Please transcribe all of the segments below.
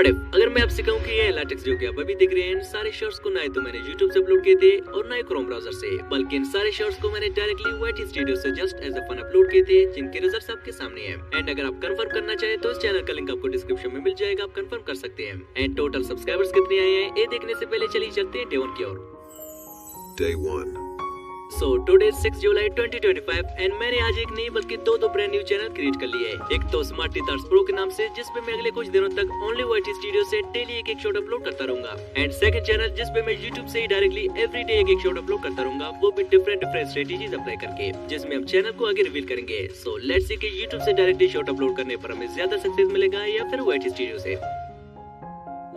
What if अगर मैं आपसे कहूं कि ये लाटेक्स जो कि आप अभी देख रहे हैं इन सारे शॉर्ट्स को ना तो मैंने YouTube से अपलोड किए थे और ना ही क्रोम ब्राउजर से, बल्कि इन सारे शॉर्ट्स को मैंने डायरेक्टली YT स्टूडियो से just as a fun upload किए थे, जिनके रिजल्ट्स आपके सामने हैं। एंड अगर आप कंफर्म करना चाहे तो इस चैनल का लिंक आपको डिस्क्रिप्शन में मिल जाएगा, आप कंफर्म कर सकते हैं। एंड टोटल सब्सक्राइबर्स कितने आए हैं ये देखने से पहले चलिए चलते हैं डे 1 की ओर। Day 1. So today is 6 July 2025 and मैंने आज एक नहीं बल्कि दो ब्रांड न्यू चैनल क्रिएट कर लिए हैं। एक तो स्मार्टी तार्स प्रो के नाम से, जिसपे मैं अगले कुछ दिनों तक ओनली YT स्टूडियो से डेली एक शॉट अपलोड करता रहूंगा। एंड सेकंड चैनल जिसपे मैं YouTube से ही डायरेक्टली एवरीडे एक शॉट अपलोड करता रहूंगा, वो भी डिफरेंट स्ट्रेटेजीज अप्लाई करके, जिसमें हम चैनल को आगे रिवील करेंगे। सो लेट्स सी कि YouTube से डायरेक्टली शॉट अपलोड करने पर हमें ज्यादा सक्सेस मिलेगा या फिर YT स्टूडियो से।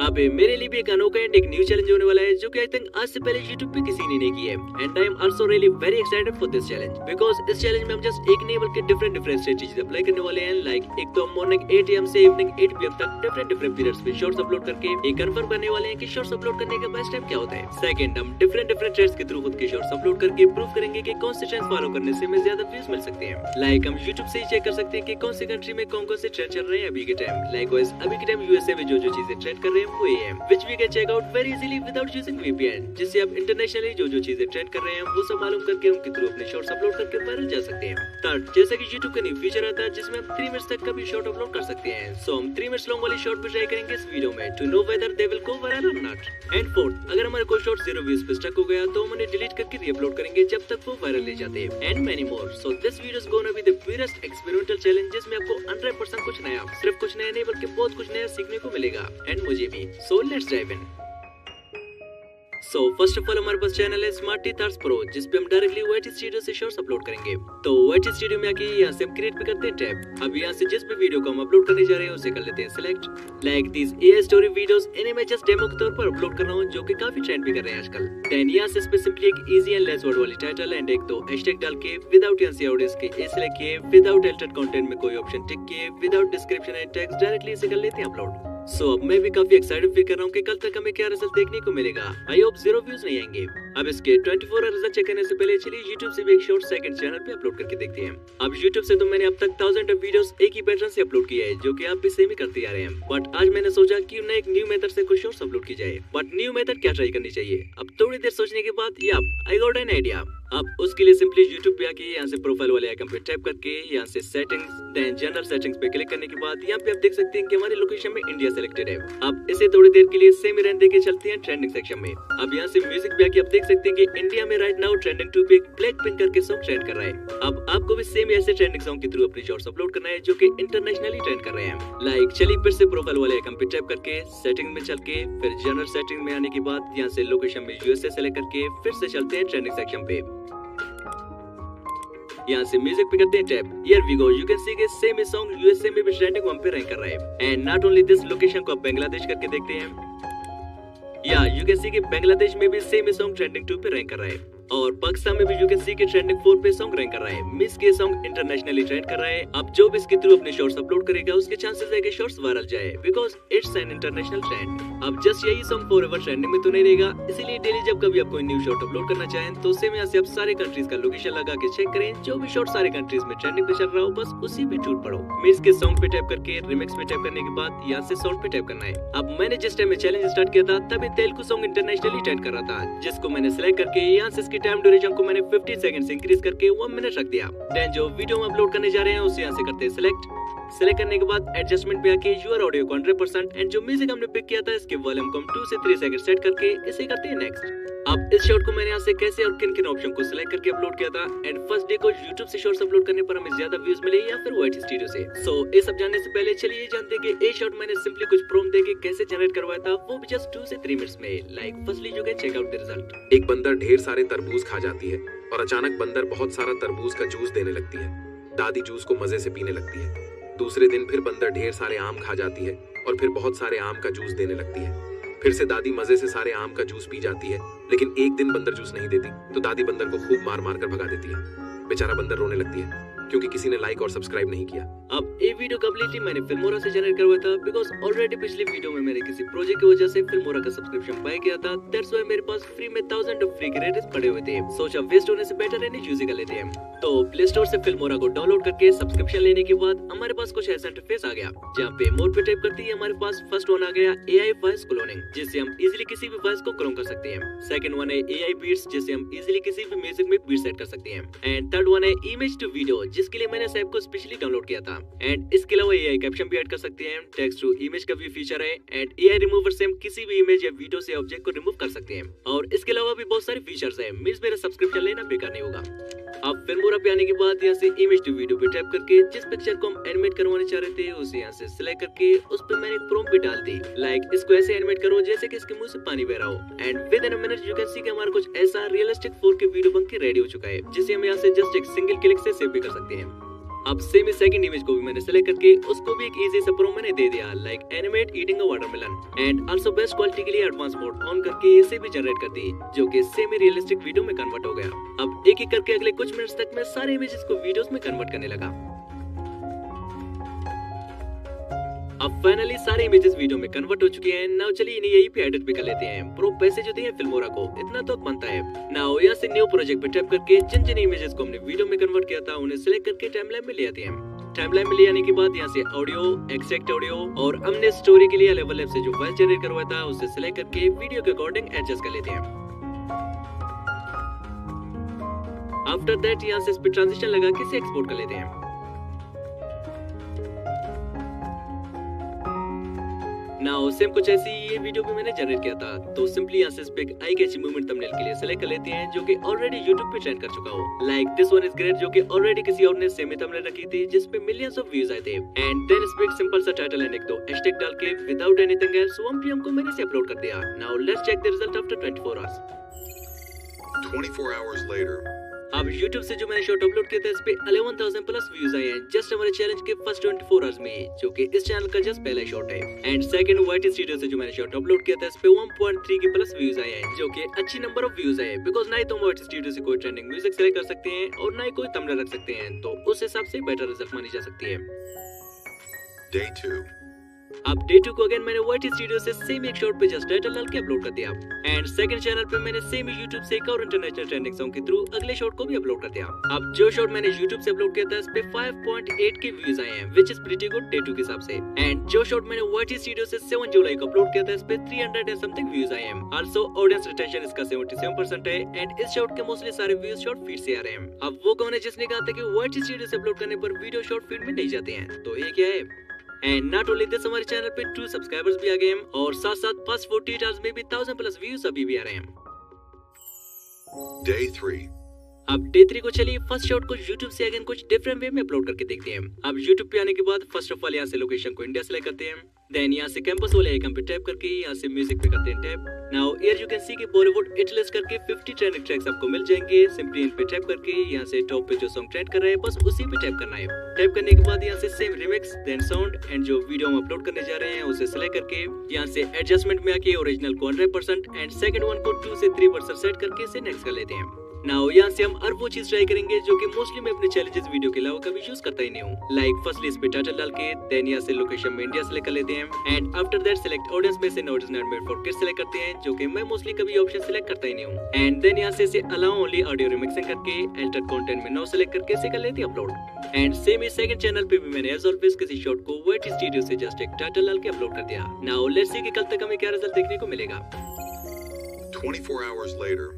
अब मेरे लिए भी एक अनोखा एंड एक न्यू चैलेंज होने वाला है, जो कि आई थिंक आज से पहले YouTube पे किसी ने नहीं किया है। And I am also really very excited for this challenge, because इस चैलेंज में हम जस्ट एक नहीं बल्कि डिफरेंट स्ट्रेटजीज अप्लाई करने वाले हैं। लाइक एक तो हम मॉर्निंग 8 AM से इवनिंग 8 PM तक डिफरेंट पीरियड्स पे शॉर्ट्स अपलोड करके ये कंफर्म करने वाले हैं कि शॉर्ट्स अपलोड करने का बेस्ट टाइम क्या होता है। सेकंड, हम डिफरेंट ट्रेंड्स के थ्रू खुद के शॉर्ट्स अपलोड करके प्रूव करेंगे कि कौन से ट्रेंड्स फॉलो करने से हमें ज्यादा व्यूज मिल सकते हैं। लाइक हम YouTube से ही चेक कर सकते हैं कि कौन सी कंट्री में कौन से ट्रेंड चल रहे हैं अभी के टाइम। लाइकवाइज अभी के टाइम USA में जो चीजें ट्रेंड कर रहे हैं वो ये है, which we can check out very easily without using VPN, जिससे आप इंटरनेशनली जो चीजें ट्रेंड कर रहे हैं वो सब मालूम करके उनके थ्रू अपने शॉर्ट्स अपलोड करके वायरल जा सकते हैं। थर्ड, जैसे कि YouTube का न्यू फीचर आता है जिसमें हम 3 मिनट्स तक का भी शॉर्ट अपलोड कर सकते हैं। सो हम 3 मिनट्स लॉन्ग वाली शॉर्ट भी ट्राई करेंगे इस वीडियो में to know whether they will go viral और नॉट। एंड फोर्थ, अगर हमारा कोई शॉर्ट 0 व्यूज पे स्टक हो गया तो हम उन्हें डिलीट करके री-अपलोड करेंगे जब तक वो वायरल ले जाते हैं। And many more. So this video is gonna be the purest experimental challenge, जिसमें आपको 100% कुछ नया, सिर्फ कुछ नया नहीं बल्कि बहुत कुछ नया सीखने को मिलेगा। एंड मुझे भी। So let's dive in. So first of all हमारे पास चैनल है स्मार्टी तार्स प्रो, जिसपे हम डायरेक्टली YT स्टूडियो से शॉर्ट्स अपलोड करेंगे। तो YT स्टूडियो में आके यहाँ से हम क्रिएट भी करते हैं टैब। अब यहाँ से जिस भी वीडियो को हम अपलोड करने जा रहे हैं उसे कर लेते हैं select. Like this AI story videos, इन्हें मैं जस्ट डेमो के तौर पर अपलोड कर रहा हूँ, जो कि काफी ट्रेंड भी कर रहे हैं आजकल। देन यहाँ से सिंपली एक इजी एंड लेस वर्ड वाली टाइटल एंड एक दो हैशटैग डाल के विदाउट एनसी ऑडियंस के ए सिलेक्ट किए, विदाउट एडिटेड कंटेंट में कोई ऑप्शन टिक किए, without description and text, directly इसे कर लेते हैं अपलोड। सो अब मैं भी काफी एक्साइटेड फील कर रहा हूँ कि कल तक हमें क्या रिजल्ट देखने को मिलेगा। आई होप 0 व्यूज नहीं आएंगे। अब इसके 24 आवर रिजल्ट चेक करने से पहले चलिए YouTube से भी एक शॉर्ट सेकंड चैनल पे अपलोड करके देखते हैं। अब YouTube से तो मैंने अब तक 1000 वीडियोस एक ही पैटर्न से अपलोड किया है, जो कि आप भी सेम ही करते आ रहे हैं। बट आज मैंने सोचा कि उन्हें एक न्यू मेथड से कुछ शॉर्ट्स अपलोड की जाए। बट न्यू मेथड क्या ट्राई करनी चाहिए? अब थोड़ी देर सोचने के बाद आई गॉट एन आइडिया। अब उसके लिए सिंपली YouTube पे आके यहाँ से प्रोफाइल वाले आइकन पे टैप करके यहाँ से सेटिंग्स, देन जनरल सेटिंग्स पे क्लिक करने के बाद यहाँ पे आप देख सकते हैं कि हमारी लोकेशन में इंडिया सेलेक्टेड है। अब इसे थोड़ी देर के लिए सेम ही रहने देके चलते हैं ट्रेंडिंग सेक्शन में। अब यहाँ से म्यूजिक पे आके आप देख सकते हैं कि इंडिया में राइट नाउ ट्रेंडिंग 2 पे ब्लैकपिंक करके सॉन्ग ट्रेंड कर रहा है। अब आपको भी सेम ऐसे ट्रेंडिंग सॉन्ग के थ्रू अपनी शॉर्ट्स अपलोड करना है जो कि इंटरनेशनली ट्रेंड कर रहे हैं। लाइक चलिए फिर से प्रोफाइल वाले आइकन पे टैप करके सेटिंग में चल के फिर जनरल सेटिंग में आने के बाद यहाँ से लोकेशन में USA सेलेक्ट करके फिर से चलते हैं ट्रेंडिंग सेक्शन पे। यहाँ से म्यूजिक पे करते हैं tap. Here we go, you can see के सेम सॉन्ग USA में भी ट्रेंडिंग 1 पे रैंक कर रहा है। And not only this, location को आप बांग्लादेश करके देखते हैं। या यू कैन सी के बांग्लादेश में भी सेम सॉन्ग ट्रेंडिंग 2 पे रैंक कर रहा है। और पाकिस्तान में भी यू कैन सी के ट्रेंडिंग 4 पे सॉन्ग रैंक कर रहा है। मिस के सॉन्ग इंटरनेशनली ट्रेंड कर रहा है। अब जो भी इसके थ्रू अपने शॉर्ट्स अपलोड करेगा उसके चांसेस है कि शॉर्ट्स वायरल जाए, because it's an international trend. अब जस्ट यही सॉन्ग फॉरएवर ट्रेंडिंग में तो नहीं रहेगा, इसीलिए डेली जब कभी आप कोई न्यू शॉर्ट अपलोड करना चाहें तो सेम यहाँ से आप सारे कंट्रीज का लोकेशन लगा के चेक करें, जो भी शॉर्ट सारे कंट्रीज में ट्रेंडिंग पे चल रहा हो बस उसी पे टूट पड़ो। मिस के सॉन्ग पे टैप करके रिमिक्स पे टैप करने के बाद यहाँ से सॉन्ग पे टैप करना है। अब मैंने जिस टाइम में चैलेंज स्टार्ट किया था तभी तेलुगु सॉन्ग इंटरनेशनली ट्रेंड कर रहा था, जिसको मैंने सिलेक्ट करके यहाँ से इसकी टाइम ड्यूरेशन को मैंने 50 सेकंड से इंक्रीज करके 1 मिनट रख दिया। देन जो वीडियो हम अपलोड करने जा रहे हैं उसे यहाँ से करते हैं सिलेक्ट करने के बाद एडजस्टमेंट पे आके यूर ऑडियो को 100% एंड जो म्यूजिक हमने पिक किया था इसके वॉल्यूम को हम 2 से 3 सेकंड सेट करके इसे करते हैं नेक्स्ट। अब इस शॉर्ट को मैंने यहाँ से कैसे और किन किन ऑप्शन को सिलेक्ट करके अपलोड किया था एंड फर्स्ट डे को YouTube से शॉर्ट्स अपलोड करने पर हमें ज्यादा व्यूज मिले या फिर YT स्टूडियो से। सो ये सब जानने से पहले चलिए ये जानते हैं कि ये शॉर्ट मैंने सिंपली कुछ प्रॉम्प्ट देके कैसे जनरेट करवाया था, वो भी जस्ट 2 से 3 मिनट्स में। लाइक फर्स्टली जो है चेक आउट द रिजल्ट। एक बंदर ढेर सारे तरबूज खा जाती है और अचानक बंदर बहुत सारा तरबूज का जूस देने लगती है। दादी जूस को मजे से पीने लगती है। दूसरे दिन फिर बंदर ढेर सारे आम खा जाती है और फिर बहुत सारे आम का जूस देने लगती है। फिर से दादी मजे से सारे आम का जूस पी जाती है, लेकिन एक दिन बंदर जूस नहीं देती तो दादी बंदर को खूब मार मार कर भगा देती है। बेचारा बंदर रोने लगती है क्योंकि किसी ने लाइक और सब्सक्राइब नहीं किया। अब ये वीडियो कम्प्लीटली मैंने फिल्मोरा से जनरेट करवाया था बिकॉज ऑलरेडी पिछली वीडियो में मैंने किसी प्रोजेक्ट की वजह से फिल्मोरा का सब्सक्रिप्शन बाय किया था। दैट्स व्हाई मेरे पास फ्री में 1000 फ्री क्रेडिट्स पड़े हुए थे। सोचा वेस्ट होने से बेटर इन्हें यूज कर लेते हैं। तो प्ले स्टोर से फिल्मोरा को डाउनलोड करके सब्सक्रिप्शन लेने के बाद हमारे पास कुछ ऐसा इंटरफेस आ गया जहाँ पे मोर पे टाइप करते ही हमारे पास फर्स्ट वन आ गया AI वॉइस क्लोनिंग, जिससे हम इजीली किसी भी वॉइस को क्लोन कर सकते हैं। सेकंड वन है AI बीट्स, जिससे हम इजीली किसी भी म्यूजिक में बीट सेट कर सकते हैं। एंड थर्ड वन है इमेज टू वीडियो, जिसके लिए मैंने ऐप को स्पेशली डाउनलोड किया था। एंड इसके अलावा AI कैप्शन भी ऐड कर सकते हैं। टेक्स्ट टू इमेज का भी फीचर है एंड AI रिमूवर से हम किसी भी इमेज या वीडियो से ऑब्जेक्ट को रिमूव कर सकते हैं। और इसके अलावा भी बहुत सारे फीचर्स है, मींस मेरा सब्सक्रिप्शन लेना बेकार नहीं होगा। अब फिल्मोरा पे आने के बाद यहाँ से इमेज टू वीडियो पे टैप करके जिस पिक्चर को हम एनिमेट करवाने चाह रहे थे उसे यहाँ से सिलेक्ट करके उस पे मैंने एक प्रॉम्प्ट भी डाल दी, लाइक इसको ऐसे एनिमेट करो जैसे कि इसके मुंह से पानी बह रहा हो। And with in a minute you can सी कि हमारा कुछ ऐसा रियलिस्टिक 4K वीडियो बन के रेडी हो चुका है, जिसे हम यहाँ से जस्ट एक सिंगल क्लिक से सेव भी कर सकते हैं। अब सेम सेकंड इमेज को भी मैंने सेलेक्ट करके उसको भी एक इजी सा प्रो मैंने दे दिया, like animate eating a watermelon. And also best quality के लिए एडवांस मोड ऑन करके इसे भी जनरेट कर दी, जो कि सेमी रियलिस्टिक वीडियो में कन्वर्ट हो गया। अब एक एक करके अगले कुछ मिनट्स तक मैं सारे इमेजेस को वीडियोस में कन्वर्ट करने लगा। अब फाइनली सारे इमेजेस वीडियो में कन्वर्ट हो चुके हैं। नाउ चलिए इन्हें यहीं पे एडिट भी कर लेते हैं। प्रो पैसे जो दिए फिल्मोरा को इतना तो बनता है। नाउ यहाँ से न्यू प्रोजेक्ट पे टैप करके जिन जिन इमेजेस को हमने वीडियो में कन्वर्ट किया था उन्हें सिलेक्ट करके टाइमलाइन में ले आते हैं। टाइमलाइन में ले आने के बाद यहाँ से ऑडियो, एक्सट्रैक्ट ऑडियो और हमने स्टोरी के लिए लेवल से जो वॉइस जनरेट करवाया था उसे सिलेक्ट करके वीडियो के अकॉर्डिंग एडजस्ट कर लेते हैं। आफ्टर दैट यहाँ से इस पे ट्रांजिशन लगा के इसे एक्सपोर्ट कर लेते हैं। नाउ सेम कुछ ऐसी ये वीडियो भी मैंने जनरेट किया था, तो सिंपली यहाँ से इस पे आई कैची मूवमेंट थंबनेल के लिए सिलेक्ट कर लेते हैं, जो कि ऑलरेडी YouTube पे ट्रेंड कर चुका हो, like this one is great, जो कि ऑलरेडी किसी और ने सेम ही थंबनेल रखी थी जिस पे मिलियंस ऑफ व्यूज आए थे। एंड देन इस पे एक सिंपल सा टाइटल एंड एक दो हैशटैग डाल के विदाउट एनीथिंग एल्स 1 PM को मैंने इसे अपलोड कर दिया। Now let's check the result after 24 hours. 24 hours later. अब YouTube से जो मैंने शॉट अपलोड किया था इस पे 11,000 प्लस व्यूज आए हैं जस्ट हमारे चैलेंज के फर्स्ट 24 आवर्स में, जो कि इस चैनल का जस्ट पहला शॉट है। एंड सेकंड YT स्टूडियो से जो मैंने शॉट अपलोड किया था इस पे 1.3 के प्लस व्यूज आए हैं, जो कि अच्छी नंबर ऑफ व्यूज है, बिकॉज ना ही तो YT स्टूडियो से कोई ट्रेंडिंग म्यूजिक सेलेक्ट कर सकते हैं और ना ही कोई थंबनेल रख सकते हैं, तो उस हिसाब से बेटर रिजल्ट मानी जा सकती है। Day 2. अब डे 2 को अगेन मैंने YT स्टूडियो से सेम एक शॉट पे जस्ट टाइटल डाल के अपलोड कर दिया। एंड सेकंड चैनल पे मैंने सेम YouTube से एक और इंटरनेशनल ट्रेंडिंग सॉन्ग के थ्रू अगले शॉट को भी अपलोड कर दिया। अब जो शॉट मैंने YouTube से अपलोड किया था इस पे 5.8 के व्यूज आए हैं, which is pretty good day 2 के हिसाब से। एंड जो शॉट मैंने YT स्टूडियो से 7 जुलाई को अपलोड किया था इस पे 300 एंड समथिंग व्यूज आए हैं। आल्सो ऑडियंस रिटेंशन इसका 77% है एंड इस शॉट के मोस्टली सारे व्यूज शॉर्ट फीड से आ रहे हैं। अब वो कौन है जिसने कहा था कि YT स्टूडियो से अपलोड करने पर वीडियो शॉर्ट फीड में नहीं जाते हैं, तो ये क्या है? एंड नॉट ओनली दिस, हमारे चैनल पे 2 सब्सक्राइबर्स भी आ गए हैं और साथ साथ फर्स्ट 48 आवर्स में भी 1000 प्लस व्यूज अभी भी आ रहे हैं। Day 3. अब डे 3 को चलिए फर्स्ट शॉट को YouTube से अगेन कुछ डिफरेंट वे में अपलोड करके देखते हैं। अब YouTube पे आने के बाद फर्स्ट ऑफ ऑल यहाँ से लोकेशन को इंडिया सेलेक्ट करते हैं, देन यहाँ से कैंपस वाले आइकन पे टैप करके यहाँ से म्यूजिक पे करते हैं tap. Now here you can सी कि बॉलीवुड हिट लिस्ट करके 50 ट्रेंडिंग ट्रैक्स आपको मिल जाएंगे। सिंपली इन पे टैप करके यहाँ से टॉप पे जो सॉन्ग ट्रेंड कर रहा है बस उसी पे टैप करना है। टैप करने के बाद यहाँ से same remix, then sound and जो वीडियो हम अपलोड करने जा रहे हैं उसे सिलेक्ट करके यहाँ से एडजस्टमेंट में आके ओरिजिनल को 100% एंड सेकंड वन को 2 से 3% सेट करके इसे नेक्स्ट कर लेते हैं। नाउ यहाँ से हम हर वो चीज ट्राई करेंगे जो कि मोस्टली मैं अपने चैलेंजेस वीडियो के अलावा कभी यूज करता ही नहीं हूँ, लाइक फर्स्टली इस पे टाइटल डाल के देन यहाँ से लोकेशन में इंडिया सेलेक्ट कर लेते हैं and after that select audience में से note is not made for kids select करते हैं, जो कि मैं मोस्टली कभी ऑप्शन सेलेक्ट करता ही नहीं हूँ। एंड देन यहाँ से अलाउ ओनली ऑडियो रिमिक्सिंग करके एल्टर्ड कंटेंट में नो सेलेक्ट करके इसे कर लेते हैं अपलोड। एंड सेम इस सेकंड चैनल पे भी मैंने एज ऑलवेज किसी शॉट को YT स्टूडियो से जस्ट एक टाइटल डाल के अपलोड कर दिया। नाउ लेट्स सी कि कल तक हमें क्या रिजल्ट देखने को मिलेगा। 24 hours later.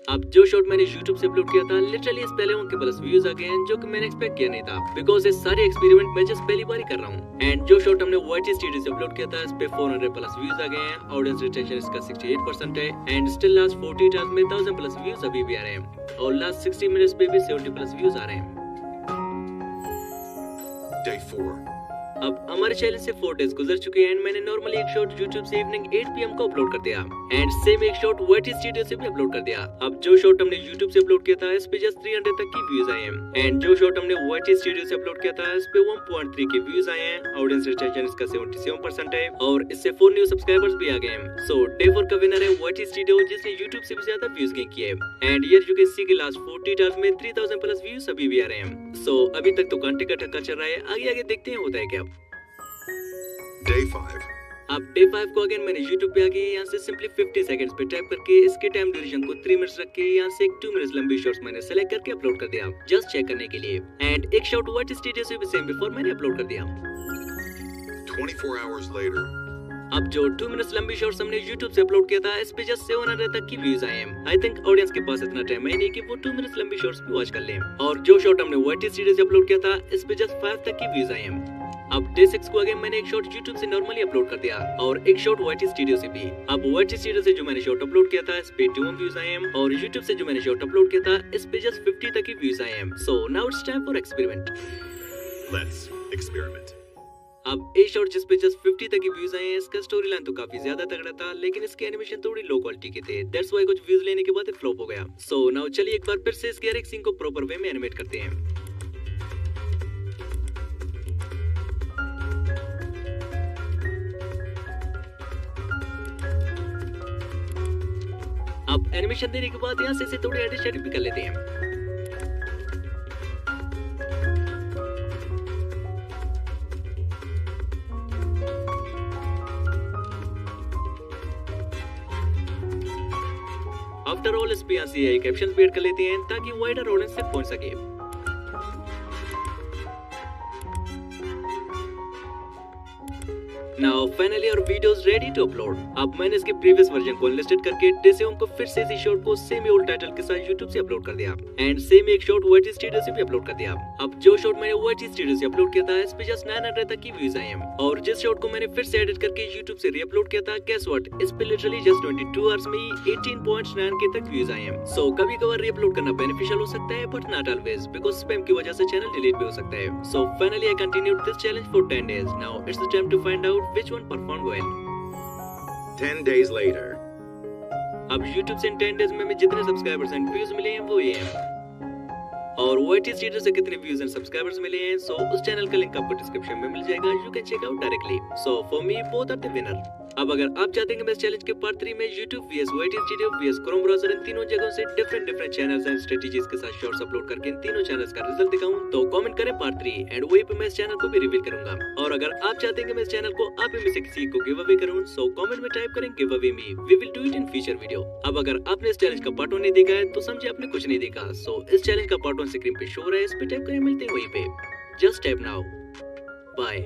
अब जो शॉट मैंने YouTube से अपलोड किया था लिटरली इस पहले के प्लस व्यूज आ गए हैं, जो कि मैंने एक्सपेक्ट किया नहीं था, बिकॉज ये सारे एक्सपेरिमेंट मैं जस्ट पहली बार ही कर रहा हूँ। एंड जो शॉट हमने YT स्टूडियो से अपलोड किया था इस पे 400 प्लस व्यूज आ गए हैं, ऑडियंस रिटेंशन इसका 68% है एंड स्टिल लास्ट 48 आवर्स में 1000 प्लस व्यूज अभी भी आ रहे हैं और लास्ट 60 मिनट्स पे भी 70 प्लस व्यूज आ रहे हैं। Day 4. अब हमारे चैनल से 4 डेज गुजर चुके हैं एंड मैंने नॉर्मली एक शॉट YouTube से इवनिंग 8 PM को अपलोड कर दिया एंड सेम एक शॉट YT स्टूडियो से भी अपलोड कर दिया। अब जो शॉट हमने YouTube से अपलोड किया था इस पे जस्ट 300 तक की व्यूज आए हैं एंड जो शॉट हमने YT स्टूडियो से अपलोड किया था इस पे 1.3 के व्यूज आए हैं। ऑडियंस रिटेंशन इसका 77% है और इससे 4 न्यू सब्सक्राइबर्स भी आ गए हैं। सो डे 4 का विनर है YT स्टूडियो जिसने YouTube से भी ज्यादा व्यूज गेन किए and here you can see के लास्ट 40 आवर्स में 3000 प्लस व्यूज अभी भी आ रहे हैं। सो अभी तक तो घंटे का टक्कर चल रहा है, आगे आगे देखते हैं होता है क्या। Day 5. अब डे 5 को अगेन मैंने YouTube पे आके यहाँ से सिंपली 50 सेकंड्स पे टाइप करके इसके टाइम ड्यूरेशन को 3 मिनट्स रख के यहाँ से एक 2 मिनट्स लंबी शॉर्ट्स मैंने सेलेक्ट करके अपलोड कर दिया जस्ट चेक करने के लिए एंड एक शॉट YT स्टूडियो से भी सेम बिफोर मैंने अपलोड कर दिया। 24 hours later. अब जो 2 मिनट्स लंबी शॉर्ट्स हमने YouTube से अपलोड किया था इस पे जस्ट 700 तक की व्यूज आए हैं। आई थिंक ऑडियंस के पास इतना टाइम है नहीं कि वो 2 मिनट्स लंबी शॉर्ट्स भी वॉच कर लें और जो शॉट हमने YT स्टूडियो से अपलोड किया था इस पे जस्ट 5 तक की व्यूज आए हैं। अब डे 6 को अगेन मैंने एक शॉट YouTube से नॉर्मली अपलोड कर दिया और एक शॉट YT स्टूडियो से भी। अब YT स्टूडियो से जो मैंने शॉट अपलोड किया था इस पे 2 व्यूज आए हैं और YouTube से जो मैंने शॉट अपलोड किया था इस पे जस्ट 50 तक की व्यूज आए हैं। So now it's time for experiment. Let's experiment. अब एक शॉट जिस पे जस्ट 50 तक की व्यूज आए हैं इसका स्टोरी लाइन तो काफी ज्यादा तगड़ा था लेकिन इसके एनिमेशन थोड़ी लो क्वालिटी के थे, दैट्स व्हाई कुछ व्यूज लेने के बाद फ्लॉप हो गया। सो नाउ चलिए एक बार फिर से इसके हर एक सीन को प्रॉपर वे में एनिमेट करते हैं। अब एनिमेशन देने के बाद यहाँ से इसे थोड़ी एडिट भी कर लेते हैं। आफ्टर ऑल इस पे यहाँ से कैप्शन भी ऐड कर लेते हैं ताकि वाइडर ऑडियंस तक पहुंच सके। Now finally our video is ready to upload. अब मैंने इसके प्रीवियस वर्जन को अनलिस्टेड करके डे 7 को फिर से इसी शॉट को सेम ओल्ड टाइटल के साथ YouTube से अपलोड कर दिया एंड सेम एक शॉट YT स्टूडियो से भी अपलोड कर दिया। अब जो शॉट मैंने YT स्टूडियो से अपलोड किया था इस पे जस्ट 900 तक की व्यूज आए हैं और जिस शॉट को मैंने फिर से एडिट करके YouTube से रीअपलोड किया था गेस व्हाट, इस पे लिटरली जस्ट 22 आवर्स में ही 18.9 के तक व्यूज आए हैं। सो कभी कभार रीअपलोड करना बेनिफिशियल हो सकता है but not always because spam की वजह से चैनल डिलीट भी हो सकता है। So finally I continued this challenge for 10 days। Now it's the time to find out which one perform well। 10 days later. अब YouTube से इन 10 डेज में जितने सब्सक्राइबर्स एंड व्यूज मिले हैं वो ये हैं और YT स्टूडियो से कितने व्यूज एंड सब्सक्राइबर्स मिले हैं सो उस चैनल का लिंक आपको डिस्क्रिप्शन में मिल जाएगा, you can check out directly. So for me both are the winner. अब अगर आप चाहते हैं कि मैं इस चैलेंज के पार्ट 3 में YouTube vs YT studio vs Chrome browser इन तीनों जगहों से डिफरेंट चैनल्स एंड स्ट्रेटजीज के साथ शॉर्ट्स अपलोड करके इन तीनों चैनल्स का रिजल्ट दिखाऊं तो कमेंट करें पार्ट 3 एंड वहीं पे मैं इस चैनल को भी रिवील करूंगा। और अगर आप चाहते हैं कि मैं इस चैनल को आप में से किसी को गिव अवे करूं सो कमेंट में टाइप करें give away me, we will do it in future video. अब अगर आपने इस चैलेंज का पार्ट 1 नहीं देखा है तो समझे आपने कुछ नहीं देखा। सो इस चैलेंज का पार्ट 1 स्क्रीन पे शो हो रहा है, इस पे टाइप करें, मिलते हैं वहीं पे। Just type now, bye.